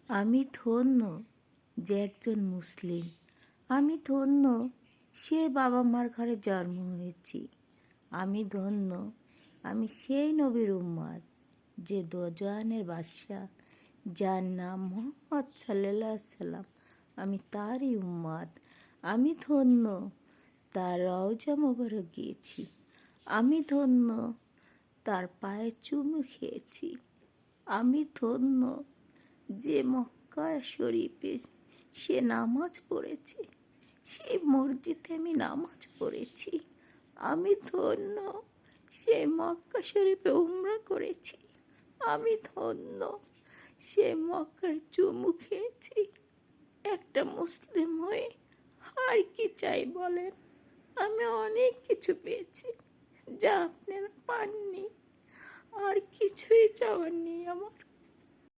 আমি ধন্য যে একজন মুসলিম। আমি ধন্য সে বাবা মার ঘরে জন্ম হয়েছি। আমি ধন্য আমি সেই নবীর উম্মত যে দোজাহানের বাদশা, যার নাম মুহাম্মদ সাল্লাল্লাহু আলাইহি সাল্লাম। আমি তারই উম্মত। আমি ধন্য তার রওজা মোবারক গিয়েছি। আমি ধন্য তার পায়ে চুমু খেয়েছি। আমি ধন্য যে মক্কা শরীফে সে নামাজ পড়েছে, সেই মসজিদে আমি নামাজ পড়েছি। আমি ধন্য সে মক্কা শরীফে উমরা করেছি। আমি ধন্য সে মক্কায় চুমু খেয়েছি। একটা মুসলিম হয়ে আর কি চাই বলেন? আমি অনেক কিছু পেয়েছি যা আপনারা পাননি। আর কিছুই চাওয়ার নেই আমার।